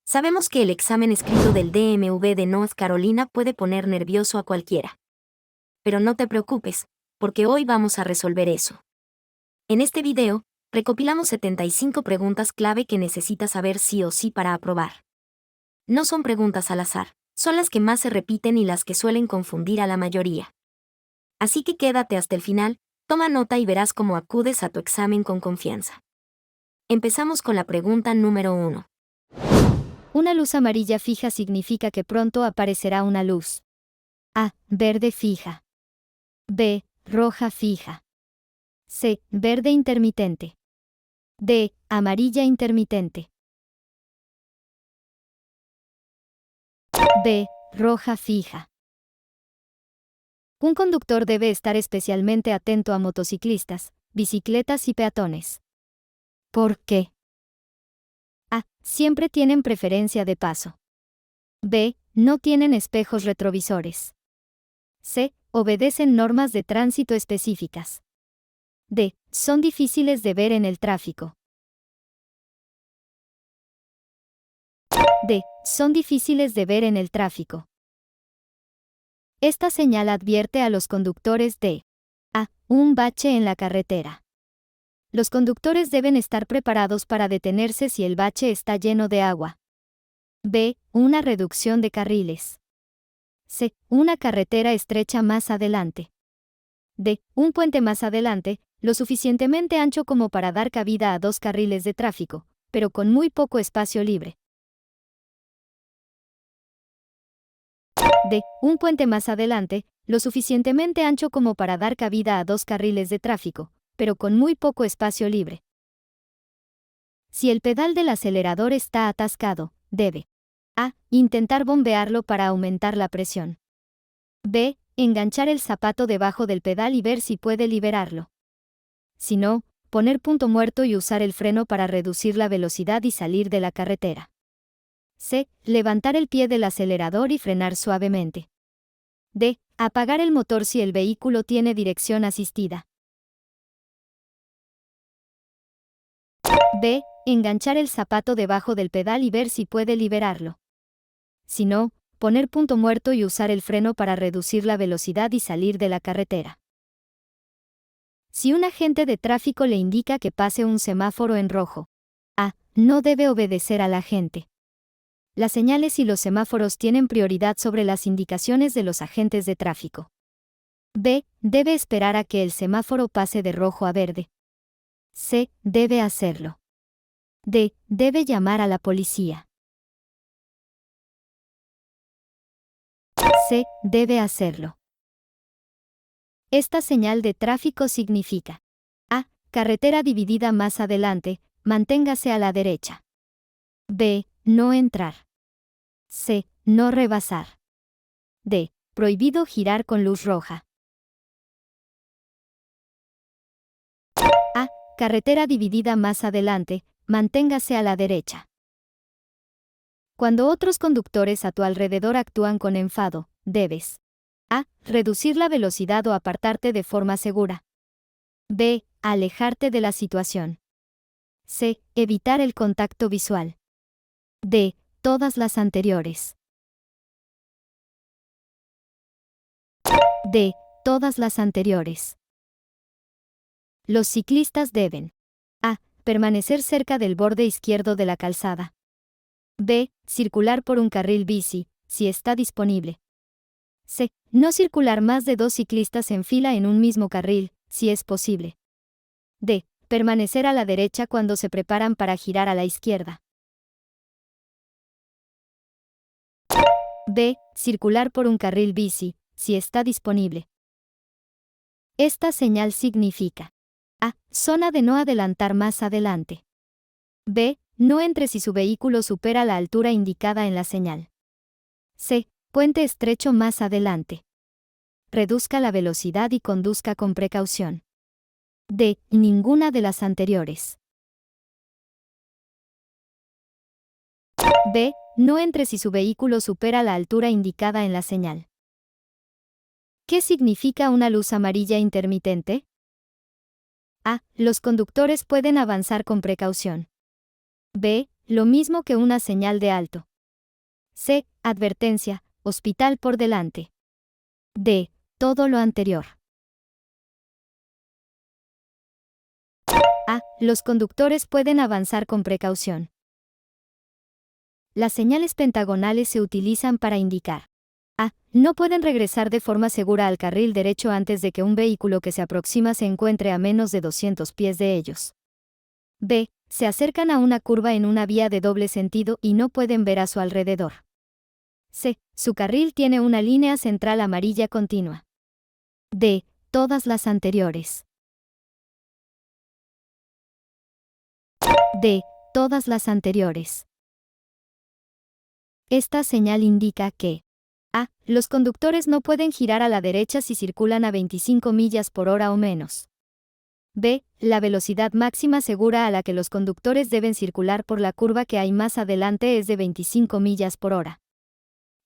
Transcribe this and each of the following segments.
Sabemos que el examen escrito del DMV de North Carolina puede poner nervioso a cualquiera. Pero no te preocupes, porque hoy vamos a resolver eso. En este video, recopilamos 75 preguntas clave que necesitas saber sí o sí para aprobar. No son preguntas al azar, son las que más se repiten y las que suelen confundir a la mayoría. Así que quédate hasta el final, toma nota y verás cómo acudes a tu examen con confianza. Empezamos con la pregunta número 1. Una luz amarilla fija significa que pronto aparecerá una luz. A. Verde fija. B. Roja fija. C. Verde intermitente. D. Amarilla intermitente. B. Roja fija. Un conductor debe estar especialmente atento a motociclistas, bicicletas y peatones. ¿Por qué? A. Siempre tienen preferencia de paso. B. No tienen espejos retrovisores. C. Obedecen normas de tránsito específicas. D. Son difíciles de ver en el tráfico. D. Son difíciles de ver en el tráfico. Esta señal advierte a los conductores de A. Un bache en la carretera. Los conductores deben estar preparados para detenerse si el bache está lleno de agua. B. Una reducción de carriles. C. Una carretera estrecha más adelante. D. Un puente más adelante, lo suficientemente ancho como para dar cabida a 2 carriles de tráfico, pero con muy poco espacio libre. D. Un puente más adelante, lo suficientemente ancho como para dar cabida a 2 carriles de tráfico, pero con muy poco espacio libre. Si el pedal del acelerador está atascado, debe A. Intentar bombearlo para aumentar la presión. B. Enganchar el zapato debajo del pedal y ver si puede liberarlo. Si no, poner punto muerto y usar el freno para reducir la velocidad y salir de la carretera. C. Levantar el pie del acelerador y frenar suavemente. D. Apagar el motor si el vehículo tiene dirección asistida. B. Enganchar el zapato debajo del pedal y ver si puede liberarlo. Si no, poner punto muerto y usar el freno para reducir la velocidad y salir de la carretera. Si un agente de tráfico le indica que pase un semáforo en rojo, A. No debe obedecer al agente. Las señales y los semáforos tienen prioridad sobre las indicaciones de los agentes de tráfico. B. Debe esperar a que el semáforo pase de rojo a verde. C. Debe hacerlo. D. Debe llamar a la policía. C. Debe hacerlo. Esta señal de tráfico significa A. Carretera dividida más adelante, manténgase a la derecha. B. No entrar. C. No rebasar. D. Prohibido girar con luz roja. A. Carretera dividida más adelante, manténgase a la derecha. Cuando otros conductores a tu alrededor actúan con enfado, debes A. Reducir la velocidad o apartarte de forma segura. B. Alejarte de la situación. C. Evitar el contacto visual. D. Todas las anteriores. D. Todas las anteriores. Los ciclistas deben A. Permanecer cerca del borde izquierdo de la calzada. B. Circular por un carril bici, si está disponible. C. No circular más de 2 ciclistas en fila en un mismo carril, si es posible. D. Permanecer a la derecha cuando se preparan para girar a la izquierda. B. Circular por un carril bici, si está disponible. Esta señal significa A. Zona de no adelantar más adelante. B. No entre si su vehículo supera la altura indicada en la señal. C. Puente estrecho más adelante. Reduzca la velocidad y conduzca con precaución. D. Ninguna de las anteriores. B. No entre si su vehículo supera la altura indicada en la señal. ¿Qué significa una luz amarilla intermitente? A. Los conductores pueden avanzar con precaución. B. Lo mismo que una señal de alto. C. Advertencia, hospital por delante. D. Todo lo anterior. A. Los conductores pueden avanzar con precaución. Las señales pentagonales se utilizan para indicar: A. No pueden regresar de forma segura al carril derecho antes de que un vehículo que se aproxima se encuentre a menos de 200 pies de ellos. B. Se acercan a una curva en una vía de doble sentido y no pueden ver a su alrededor. C. Su carril tiene una línea central amarilla continua. D. Todas las anteriores. D. Todas las anteriores. Esta señal indica que: A. Los conductores no pueden girar a la derecha si circulan a 25 millas por hora o menos. B. La velocidad máxima segura a la que los conductores deben circular por la curva que hay más adelante es de 25 millas por hora.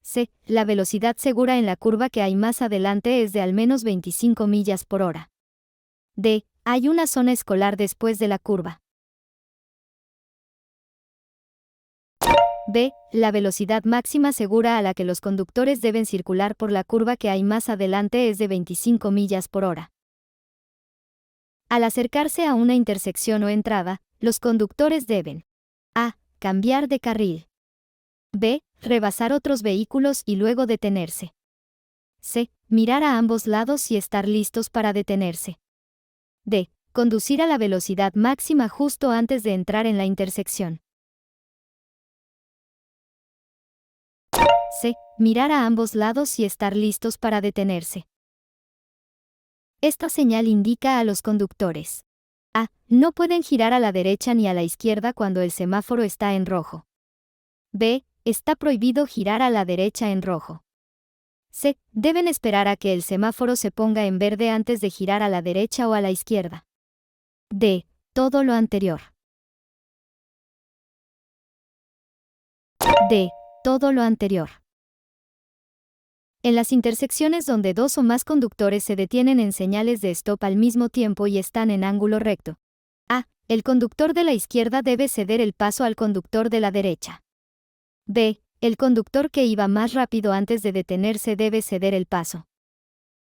C. La velocidad segura en la curva que hay más adelante es de al menos 25 millas por hora. D. Hay una zona escolar después de la curva. B. La velocidad máxima segura a la que los conductores deben circular por la curva que hay más adelante es de 25 millas por hora. Al acercarse a una intersección o entrada, los conductores deben: A. Cambiar de carril. B. Rebasar otros vehículos y luego detenerse. C. Mirar a ambos lados y estar listos para detenerse. D. Conducir a la velocidad máxima justo antes de entrar en la intersección. C. Mirar a ambos lados y estar listos para detenerse. Esta señal indica a los conductores: A. No pueden girar a la derecha ni a la izquierda cuando el semáforo está en rojo. B. Está prohibido girar a la derecha en rojo. C. Deben esperar a que el semáforo se ponga en verde antes de girar a la derecha o a la izquierda. D. Todo lo anterior. D. Todo lo anterior. En las intersecciones donde dos o más conductores se detienen en señales de stop al mismo tiempo y están en ángulo recto: A. El conductor de la izquierda debe ceder el paso al conductor de la derecha. B. El conductor que iba más rápido antes de detenerse debe ceder el paso.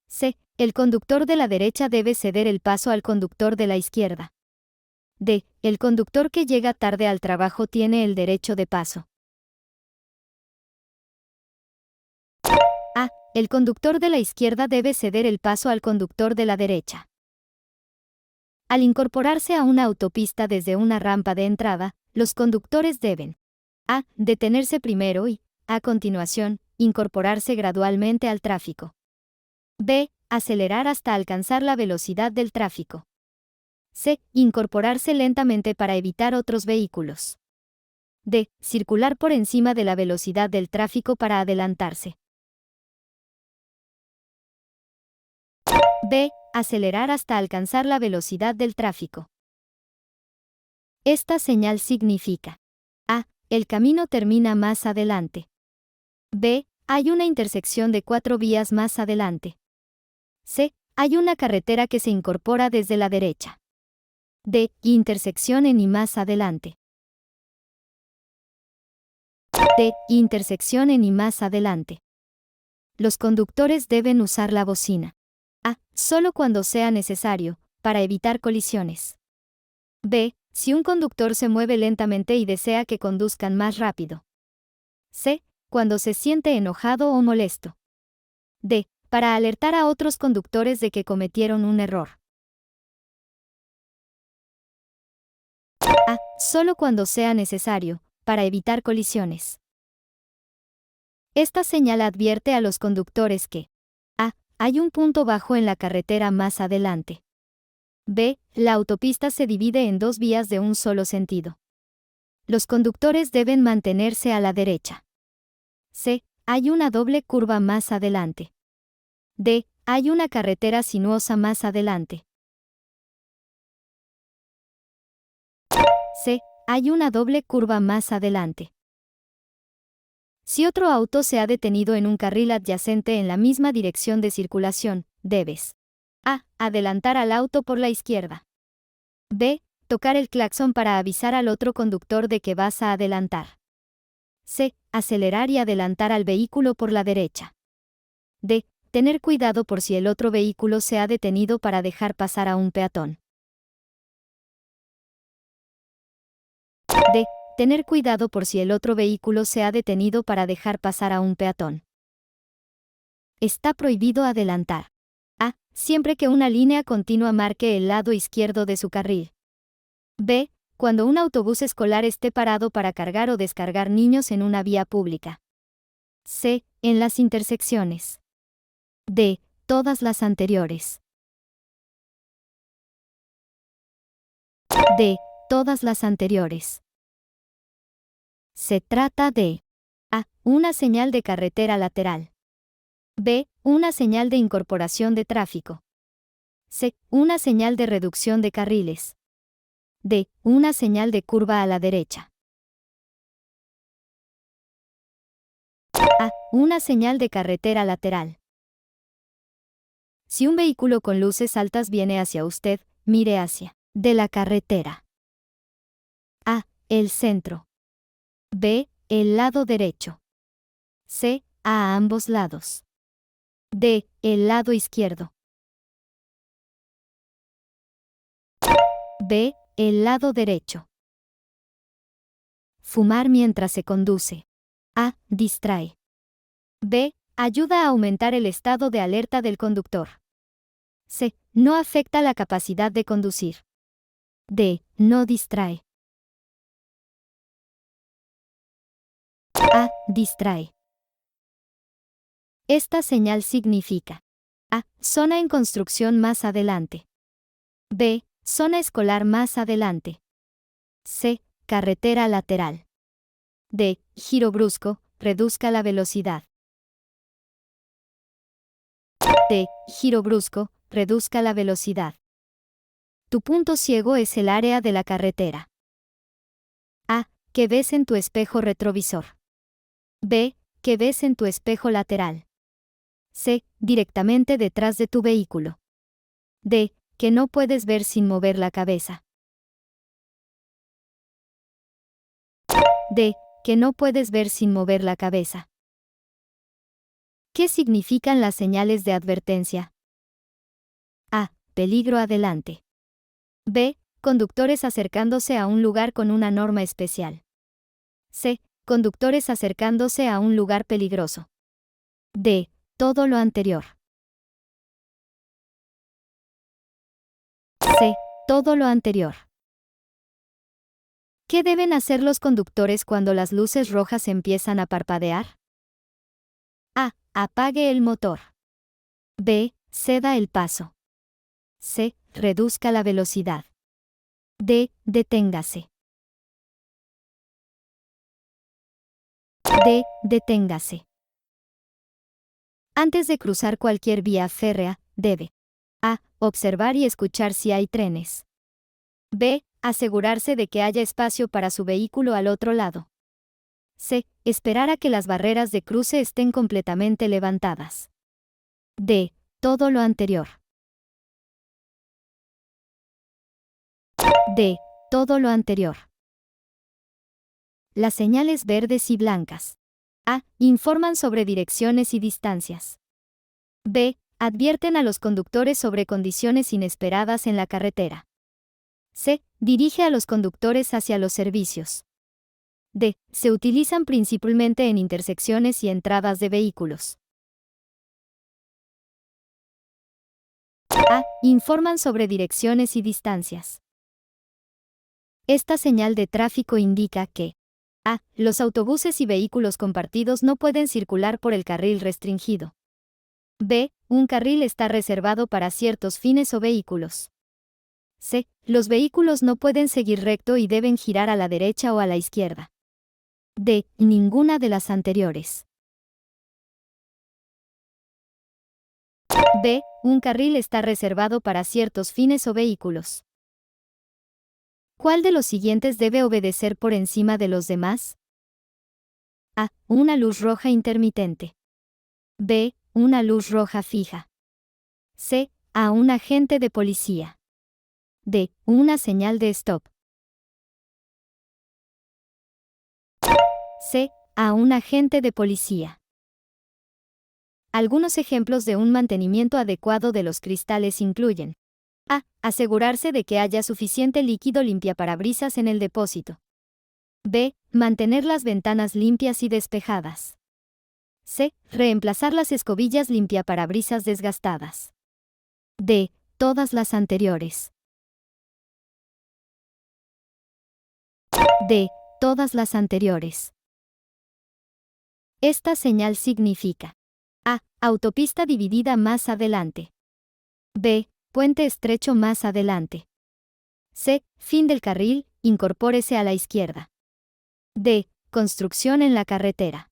C. El conductor de la derecha debe ceder el paso al conductor de la izquierda. D. El conductor que llega tarde al trabajo tiene el derecho de paso. A. El conductor de la izquierda debe ceder el paso al conductor de la derecha. Al incorporarse a una autopista desde una rampa de entrada, los conductores deben: A. Detenerse primero y, a continuación, incorporarse gradualmente al tráfico. B. Acelerar hasta alcanzar la velocidad del tráfico. C. Incorporarse lentamente para evitar otros vehículos. D. Circular por encima de la velocidad del tráfico para adelantarse. B. Acelerar hasta alcanzar la velocidad del tráfico. Esta señal significa: A. El camino termina más adelante. B. Hay una intersección de 4 vías más adelante. C. Hay una carretera que se incorpora desde la derecha. D. Intersección en y más adelante. D. Intersección en y más adelante. Los conductores deben usar la bocina: A. Solo cuando sea necesario, para evitar colisiones. B. Si un conductor se mueve lentamente y desea que conduzcan más rápido. C. Cuando se siente enojado o molesto. D. Para alertar a otros conductores de que cometieron un error. A. Solo cuando sea necesario, para evitar colisiones. Esta señal advierte a los conductores que: A. Hay un punto bajo en la carretera más adelante. B. La autopista se divide en 2 vías de un solo sentido. Los conductores deben mantenerse a la derecha. C. Hay una doble curva más adelante. D. Hay una carretera sinuosa más adelante. C. Hay una doble curva más adelante. Si otro auto se ha detenido en un carril adyacente en la misma dirección de circulación, debes: A. Adelantar al auto por la izquierda. B. Tocar el claxon para avisar al otro conductor de que vas a adelantar. C. Acelerar y adelantar al vehículo por la derecha. D. Tener cuidado por si el otro vehículo se ha detenido para dejar pasar a un peatón. D. Tener cuidado por si el otro vehículo se ha detenido para dejar pasar a un peatón. Está prohibido adelantar. A. Siempre que una línea continua marque el lado izquierdo de su carril. B. Cuando un autobús escolar esté parado para cargar o descargar niños en una vía pública. C. En las intersecciones. D. Todas las anteriores. D. Todas las anteriores. Se trata de A. Una señal de carretera lateral. B. Una señal de incorporación de tráfico. C. Una señal de reducción de carriles. D. Una señal de curva a la derecha. A. Una señal de carretera lateral. Si un vehículo con luces altas viene hacia usted, mire hacia de la carretera. A. El centro. B. El lado derecho. C. A ambos lados. D. El lado izquierdo. B. El lado derecho. Fumar mientras se conduce. A. Distrae. B. Ayuda a aumentar el estado de alerta del conductor. C. No afecta la capacidad de conducir. D. No distrae. A. Distrae. Esta señal significa A. Zona en construcción más adelante. B. Zona escolar más adelante. C. Carretera lateral. D. Giro brusco, reduzca la velocidad. D. Giro brusco, reduzca la velocidad. Tu punto ciego es el área de la carretera. A. ¿Qué ves en tu espejo retrovisor? B. ¿Qué ves en tu espejo lateral? C. Directamente detrás de tu vehículo. D. Que no puedes ver sin mover la cabeza. D. Que no puedes ver sin mover la cabeza. ¿Qué significan las señales de advertencia? A. Peligro adelante. B. Conductores acercándose a un lugar con una norma especial. C. Conductores acercándose a un lugar peligroso. D. Todo lo anterior. C. Todo lo anterior. ¿Qué deben hacer los conductores cuando las luces rojas empiezan a parpadear? A. Apague el motor. B. Ceda el paso. C. Reduzca la velocidad. D. Deténgase. D. Deténgase. Antes de cruzar cualquier vía férrea, debe A. Observar y escuchar si hay trenes. B. Asegurarse de que haya espacio para su vehículo al otro lado. C. Esperar a que las barreras de cruce estén completamente levantadas. D. Todo lo anterior. D. Todo lo anterior. Las señales verdes y blancas. A. Informan sobre direcciones y distancias. B. Advierten a los conductores sobre condiciones inesperadas en la carretera. C. Dirige a los conductores hacia los servicios. D. Se utilizan principalmente en intersecciones y entradas de vehículos. A. Informan sobre direcciones y distancias. Esta señal de tráfico indica que A. Los autobuses y vehículos compartidos no pueden circular por el carril restringido. B. Un carril está reservado para ciertos fines o vehículos. C. Los vehículos no pueden seguir recto y deben girar a la derecha o a la izquierda. D. Ninguna de las anteriores. B. Un carril está reservado para ciertos fines o vehículos. ¿Cuál de los siguientes debe obedecer por encima de los demás? A. Una luz roja intermitente. B. Una luz roja fija. C. A un agente de policía. D. Una señal de stop. C. A un agente de policía. Algunos ejemplos de un mantenimiento adecuado de los cristales incluyen: A. Asegurarse de que haya suficiente líquido limpiaparabrisas en el depósito. B. Mantener las ventanas limpias y despejadas. C. Reemplazar las escobillas limpiaparabrisas desgastadas. D. Todas las anteriores. D. Todas las anteriores. Esta señal significa: A. Autopista dividida más adelante. B. Puente estrecho más adelante. C. Fin del carril, incorpórese a la izquierda. D. Construcción en la carretera.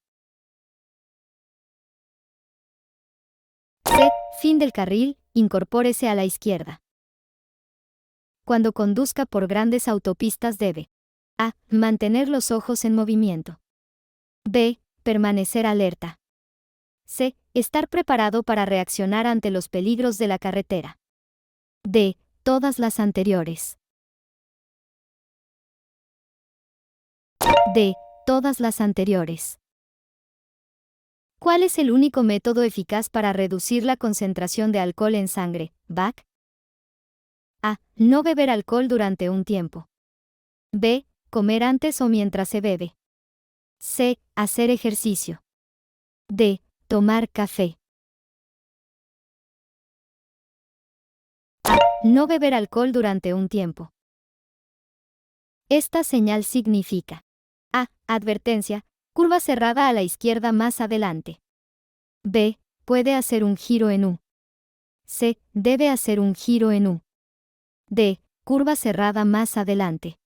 C. Fin del carril, incorpórese a la izquierda. Cuando conduzca por grandes autopistas debe: A. Mantener los ojos en movimiento. B. Permanecer alerta. C. Estar preparado para reaccionar ante los peligros de la carretera. D. Todas las anteriores. D. Todas las anteriores. ¿Cuál es el único método eficaz para reducir la concentración de alcohol en sangre, BAC? A. No beber alcohol durante un tiempo. B. Comer antes o mientras se bebe. C. Hacer ejercicio. D. Tomar café. A. No beber alcohol durante un tiempo. Esta señal significa: A. Advertencia, curva cerrada a la izquierda más adelante. B. Puede hacer un giro en U. C. Debe hacer un giro en U. D. Curva cerrada más adelante.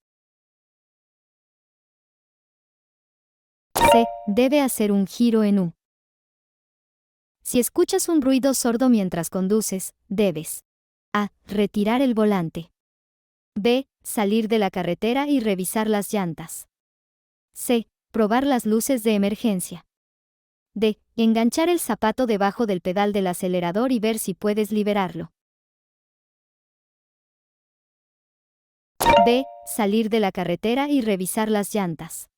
C. Debe hacer un giro en U. Si escuchas un ruido sordo mientras conduces, debes: A. Retirar el volante. B. Salir de la carretera y revisar las llantas. C. Probar las luces de emergencia. D. Enganchar el zapato debajo del pedal del acelerador y ver si puedes liberarlo. B. Salir de la carretera y revisar las llantas.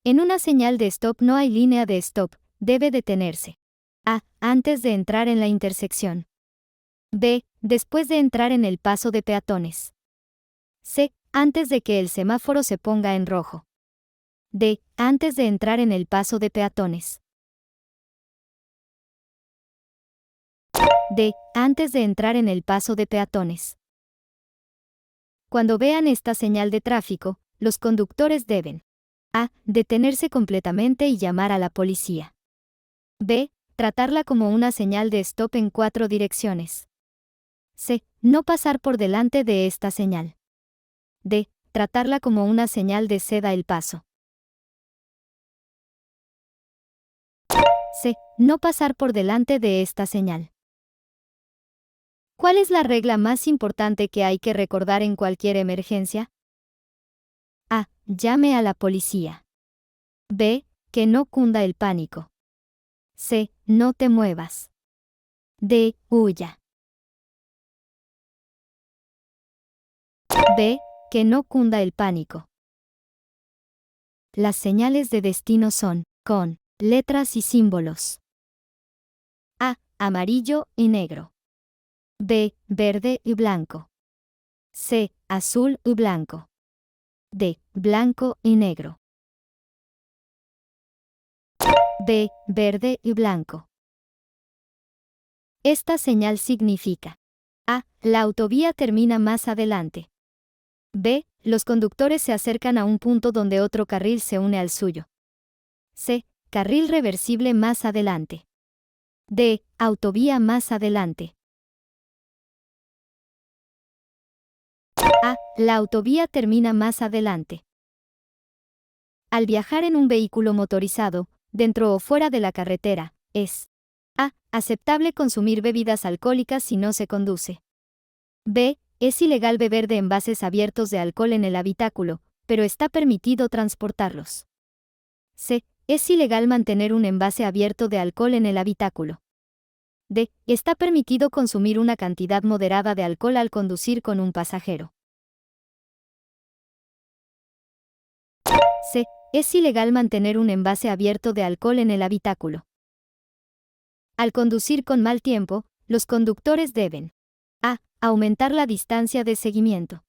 En una señal de stop no hay línea de stop, debe detenerse: A. Antes de entrar en la intersección. B. Después de entrar en el paso de peatones. C. Antes de que el semáforo se ponga en rojo. D. Antes de entrar en el paso de peatones. D. Antes de entrar en el paso de peatones. Cuando vean esta señal de tráfico, los conductores deben: A. Detenerse completamente y llamar a la policía. B. Tratarla como una señal de stop en 4 direcciones. C. No pasar por delante de esta señal. D. Tratarla como una señal de ceda el paso. C. No pasar por delante de esta señal. ¿Cuál es la regla más importante que hay que recordar en cualquier emergencia? A. Llame a la policía. B. Que no cunda el pánico. C. No te muevas. D. Huya. B. Que no cunda el pánico. Las señales de destino son con letras y símbolos. A. Amarillo y negro. B. Verde y blanco. C. Azul y blanco. D. Blanco y negro. B. Verde y blanco. Esta señal significa: A. La autovía termina más adelante. B. Los conductores se acercan a un punto donde otro carril se une al suyo. C. Carril reversible más adelante. D. Autovía más adelante. A. La autovía termina más adelante. Al viajar en un vehículo motorizado, dentro o fuera de la carretera, es: A. Aceptable consumir bebidas alcohólicas si no se conduce. B. Es ilegal beber de envases abiertos de alcohol en el habitáculo, pero está permitido transportarlos. C. Es ilegal mantener un envase abierto de alcohol en el habitáculo. D. Está permitido consumir una cantidad moderada de alcohol al conducir con un pasajero. C. Es ilegal mantener un envase abierto de alcohol en el habitáculo. Al conducir con mal tiempo, los conductores deben a. Aumentar la distancia de seguimiento.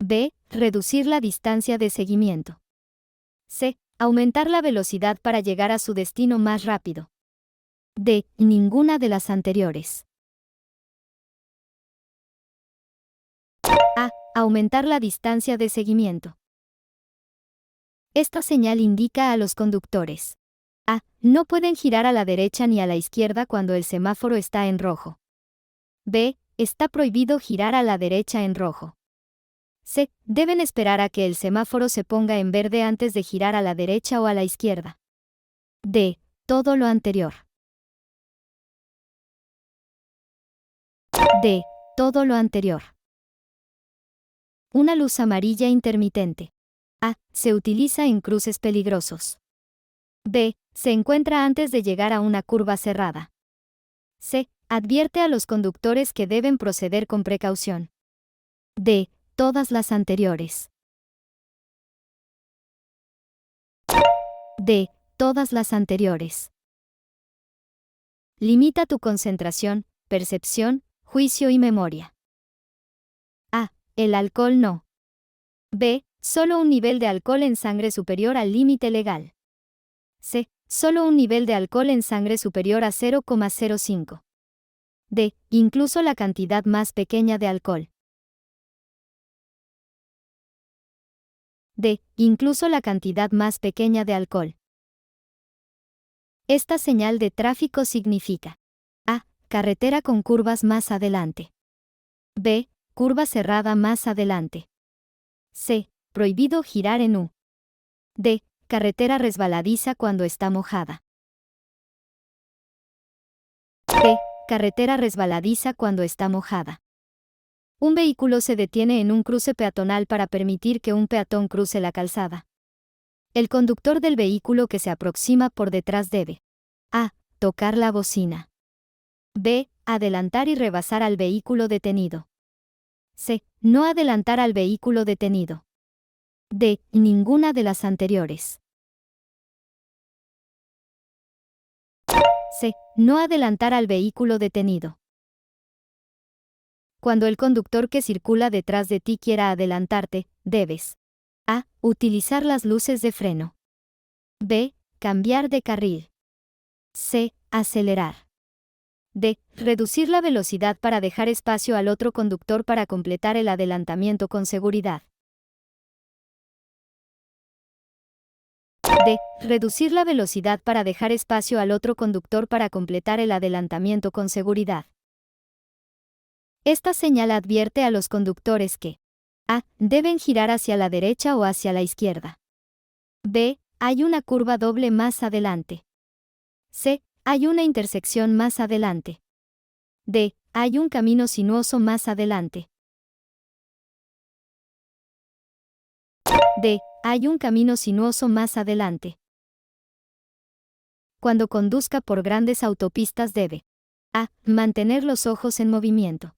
B. Reducir la distancia de seguimiento. C. Aumentar la velocidad para llegar a su destino más rápido. D. Ninguna de las anteriores. A. Aumentar la distancia de seguimiento. Esta señal indica a los conductores: A. No pueden girar a la derecha ni a la izquierda cuando el semáforo está en rojo. B. Está prohibido girar a la derecha en rojo. C. Deben esperar a que el semáforo se ponga en verde antes de girar a la derecha o a la izquierda. D. Todo lo anterior. D. Todo lo anterior. Una luz amarilla intermitente. A. Se utiliza en cruces peligrosos. B. Se encuentra antes de llegar a una curva cerrada. C. Advierte a los conductores que deben proceder con precaución. D. Todas las anteriores. D. Todas las anteriores. Limita tu concentración, percepción, juicio y memoria. A. El alcohol no. B. Solo un nivel de alcohol en sangre superior al límite legal. C. Solo un nivel de alcohol en sangre superior a 0,05. D. Incluso la cantidad más pequeña de alcohol. D. Incluso la cantidad más pequeña de alcohol. Esta señal de tráfico significa: A. Carretera con curvas más adelante. B. Curva cerrada más adelante. C. Prohibido girar en U. D. Carretera resbaladiza cuando está mojada. D. Carretera resbaladiza cuando está mojada. Un vehículo se detiene en un cruce peatonal para permitir que un peatón cruce la calzada. El conductor del vehículo que se aproxima por detrás debe: A. Tocar la bocina. B. Adelantar y rebasar al vehículo detenido. C. No adelantar al vehículo detenido. D. Ninguna de las anteriores. C. No adelantar al vehículo detenido. Cuando el conductor que circula detrás de ti quiera adelantarte, debes: A. Utilizar las luces de freno. B. Cambiar de carril. C. Acelerar. D. Reducir la velocidad para dejar espacio al otro conductor para completar el adelantamiento con seguridad. D. Reducir la velocidad para dejar espacio al otro conductor para completar el adelantamiento con seguridad. Esta señal advierte a los conductores que: A. Deben girar hacia la derecha o hacia la izquierda. B. Hay una curva doble más adelante. C. Hay una intersección más adelante. D. Hay un camino sinuoso más adelante. D. Hay un camino sinuoso más adelante. Cuando conduzca por grandes autopistas debe: A. Mantener los ojos en movimiento.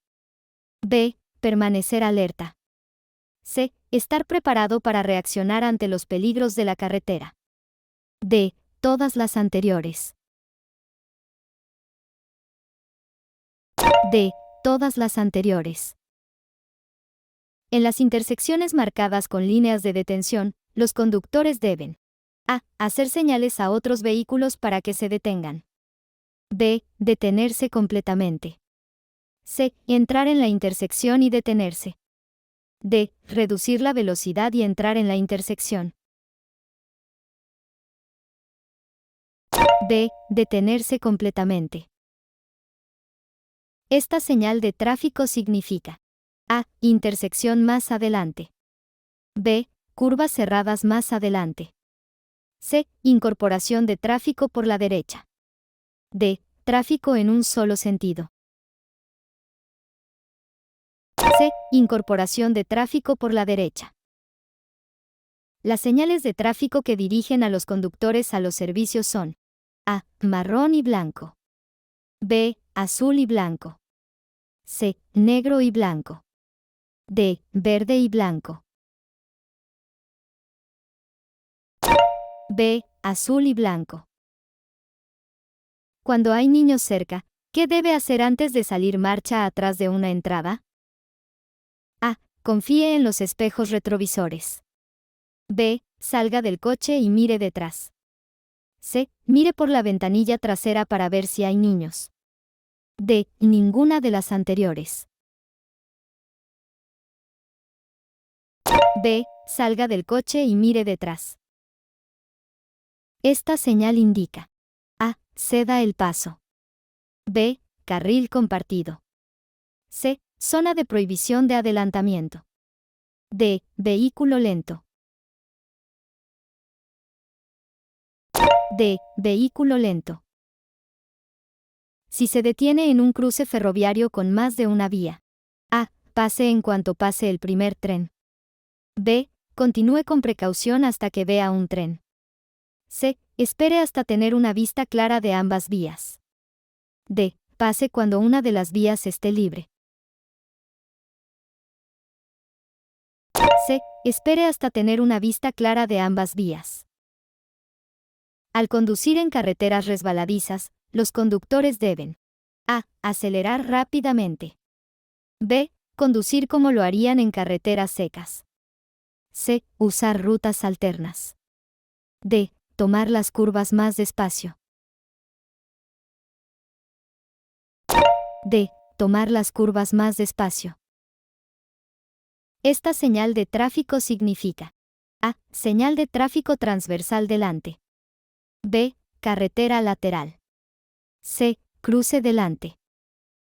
B. Permanecer alerta. C. Estar preparado para reaccionar ante los peligros de la carretera. D. Todas las anteriores. D. Todas las anteriores. En las intersecciones marcadas con líneas de detención, los conductores deben: A. Hacer señales a otros vehículos para que se detengan. B. Detenerse completamente. C. Entrar en la intersección y detenerse. D. Reducir la velocidad y entrar en la intersección. D. Detenerse completamente. Esta señal de tráfico significa: A. Intersección más adelante. B. Curvas cerradas más adelante. C. Incorporación de tráfico por la derecha. D. Tráfico en un solo sentido. C. Incorporación de tráfico por la derecha. Las señales de tráfico que dirigen a los conductores a los servicios son: A. Marrón y blanco. B. azul y blanco. C, negro y blanco. D, verde y blanco. B, azul y blanco. Cuando hay niños cerca, ¿qué debe hacer antes de salir marcha atrás de una entrada? A, confíe en los espejos retrovisores. B, salga del coche y mire detrás. C, mire por la ventanilla trasera para ver si hay niños. D, ninguna de las anteriores. B, salga del coche y mire detrás. Esta señal indica: A, ceda el paso. B, carril compartido. C, zona de prohibición de adelantamiento. D, vehículo lento. D, vehículo lento. Si se detiene en un cruce ferroviario con más de una vía. A, pase en cuanto pase el primer tren. B, continúe con precaución hasta que vea un tren. C, espere hasta tener una vista clara de ambas vías. D, pase cuando una de las vías esté libre. C, espere hasta tener una vista clara de ambas vías. Al conducir en carreteras resbaladizas, los conductores deben: A, acelerar rápidamente. B, conducir como lo harían en carreteras secas. C, usar rutas alternas. D, tomar las curvas más despacio. D, tomar las curvas más despacio. Esta señal de tráfico significa: A, señal de tráfico transversal delante. B, carretera lateral. C, cruce delante.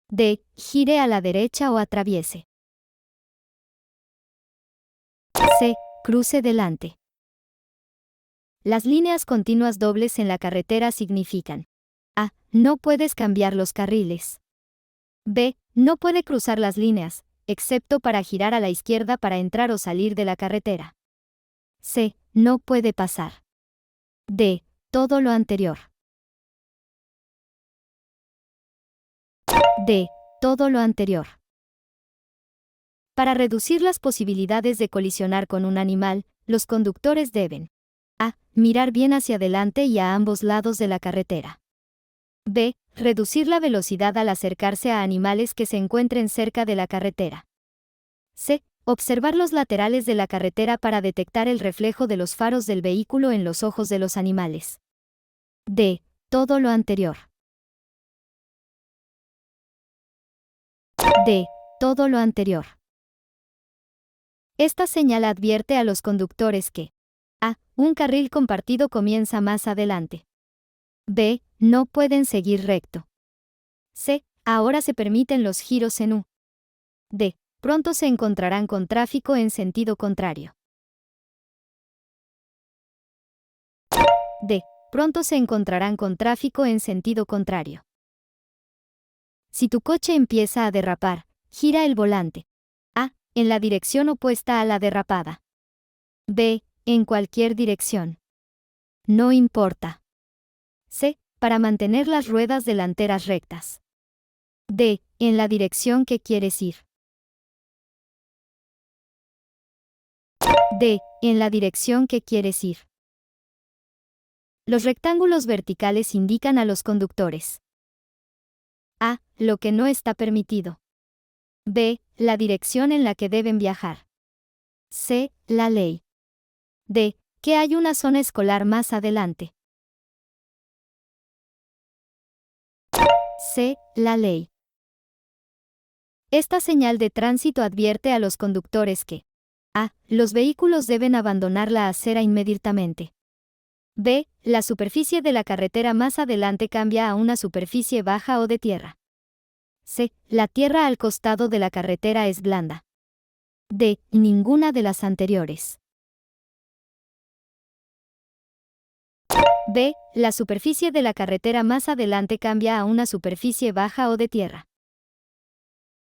D, gire a la derecha o atraviese. C, cruce delante. Las líneas continuas dobles en la carretera significan: A, no puedes cambiar los carriles. B, no puede cruzar las líneas, excepto para girar a la izquierda para entrar o salir de la carretera. C, no puede pasar. D, todo lo anterior. D, todo lo anterior. Para reducir las posibilidades de colisionar con un animal, los conductores deben: A, mirar bien hacia adelante y a ambos lados de la carretera. B, reducir la velocidad al acercarse a animales que se encuentren cerca de la carretera. C, observar los laterales de la carretera para detectar el reflejo de los faros del vehículo en los ojos de los animales. D, todo lo anterior. D, todo lo anterior. Esta señal advierte a los conductores que: A, un carril compartido comienza más adelante. B, no pueden seguir recto. C, ahora se permiten los giros en U. D, pronto se encontrarán con tráfico en sentido contrario. D, pronto se encontrarán con tráfico en sentido contrario. Si tu coche empieza a derrapar, gira el volante. A, en la dirección opuesta a la derrapada. B, en cualquier dirección. No importa. C, para mantener las ruedas delanteras rectas. D, en la dirección que quieres ir. D, en la dirección que quieres ir. Los rectángulos verticales indican a los conductores: A, lo que no está permitido. B, la dirección en la que deben viajar. C, la ley. D, que hay una zona escolar más adelante. C, la ley. Esta señal de tránsito advierte a los conductores que: A, los vehículos deben abandonar la acera inmediatamente. B, la superficie de la carretera más adelante cambia a una superficie baja o de tierra. C, la tierra al costado de la carretera es blanda. D, ninguna de las anteriores. B, la superficie de la carretera más adelante cambia a una superficie baja o de tierra.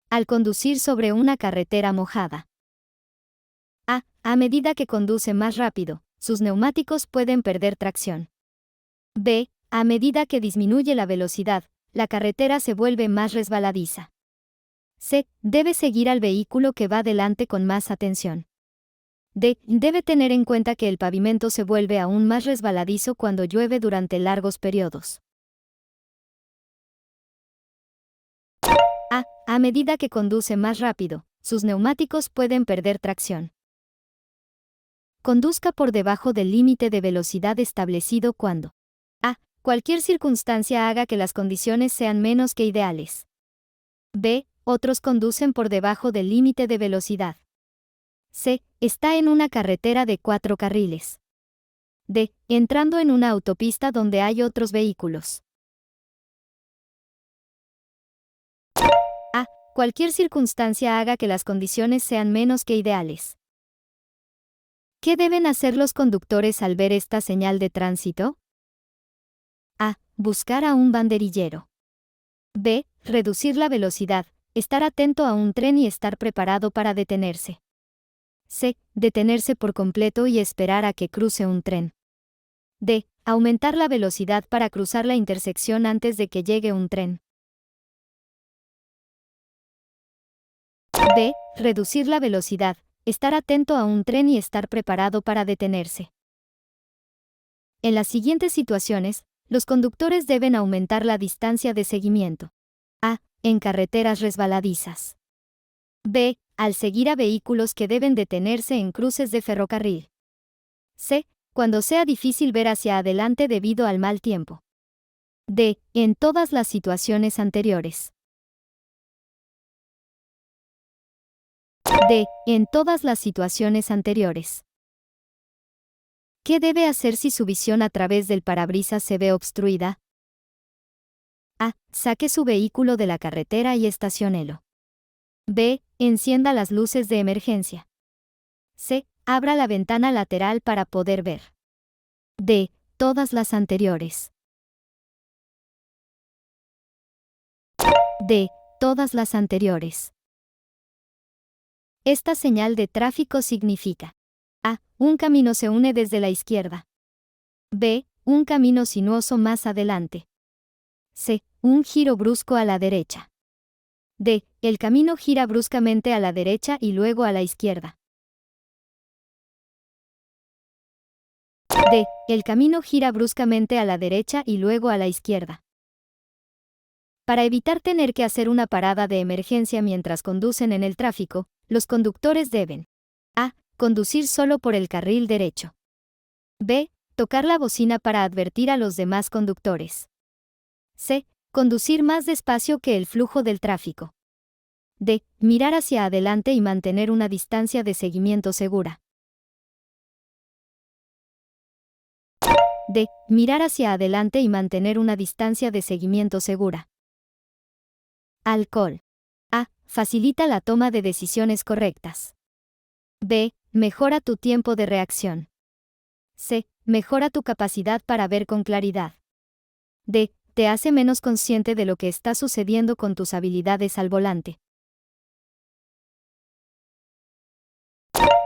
Al conducir sobre una carretera mojada. A medida que conduce más rápido, sus neumáticos pueden perder tracción. B, a medida que disminuye la velocidad, la carretera se vuelve más resbaladiza. C. Debe seguir al vehículo que va delante con más atención. D. Debe tener en cuenta que el pavimento se vuelve aún más resbaladizo cuando llueve durante largos periodos. A. A medida que conduce más rápido, sus neumáticos pueden perder tracción. Conduzca por debajo del límite de velocidad establecido cuando A. Cualquier circunstancia haga que las condiciones sean menos que ideales. B. Otros conducen por debajo del límite de velocidad. C. Está en una carretera de 4 carriles. D. Entrando en una autopista donde hay otros vehículos. A. Cualquier circunstancia haga que las condiciones sean menos que ideales. ¿Qué deben hacer los conductores al ver esta señal de tránsito? A. Buscar a un banderillero. B. Reducir la velocidad, estar atento a un tren y estar preparado para detenerse. C. Detenerse por completo y esperar a que cruce un tren. D. Aumentar la velocidad para cruzar la intersección antes de que llegue un tren. B. Reducir la velocidad, estar atento a un tren y estar preparado para detenerse. En las siguientes situaciones, los conductores deben aumentar la distancia de seguimiento. A. En carreteras resbaladizas. B. Al seguir a vehículos que deben detenerse en cruces de ferrocarril. C. Cuando sea difícil ver hacia adelante debido al mal tiempo. D. En todas las situaciones anteriores. D. En todas las situaciones anteriores. ¿Qué debe hacer si su visión a través del parabrisas se ve obstruida? A. Saque su vehículo de la carretera y estaciónelo. B. Encienda las luces de emergencia. C. Abra la ventana lateral para poder ver. D. Todas las anteriores. D. Todas las anteriores. Esta señal de tráfico significa: A. Un camino se une desde la izquierda. B. Un camino sinuoso más adelante. C. Un giro brusco a la derecha. D. El camino gira bruscamente a la derecha y luego a la izquierda. D. El camino gira bruscamente a la derecha y luego a la izquierda. Para evitar tener que hacer una parada de emergencia mientras conducen en el tráfico, los conductores deben: A. Conducir solo por el carril derecho. B. Tocar la bocina para advertir a los demás conductores. C. Conducir más despacio que el flujo del tráfico. D. Mirar hacia adelante y mantener una distancia de seguimiento segura. D. Mirar hacia adelante y mantener una distancia de seguimiento segura. Alcohol. A. Facilita la toma de decisiones correctas. B. Mejora tu tiempo de reacción. C. Mejora tu capacidad para ver con claridad. D. Te hace menos consciente de lo que está sucediendo con tus habilidades al volante.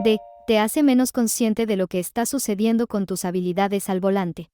D. Te hace menos consciente de lo que está sucediendo con tus habilidades al volante.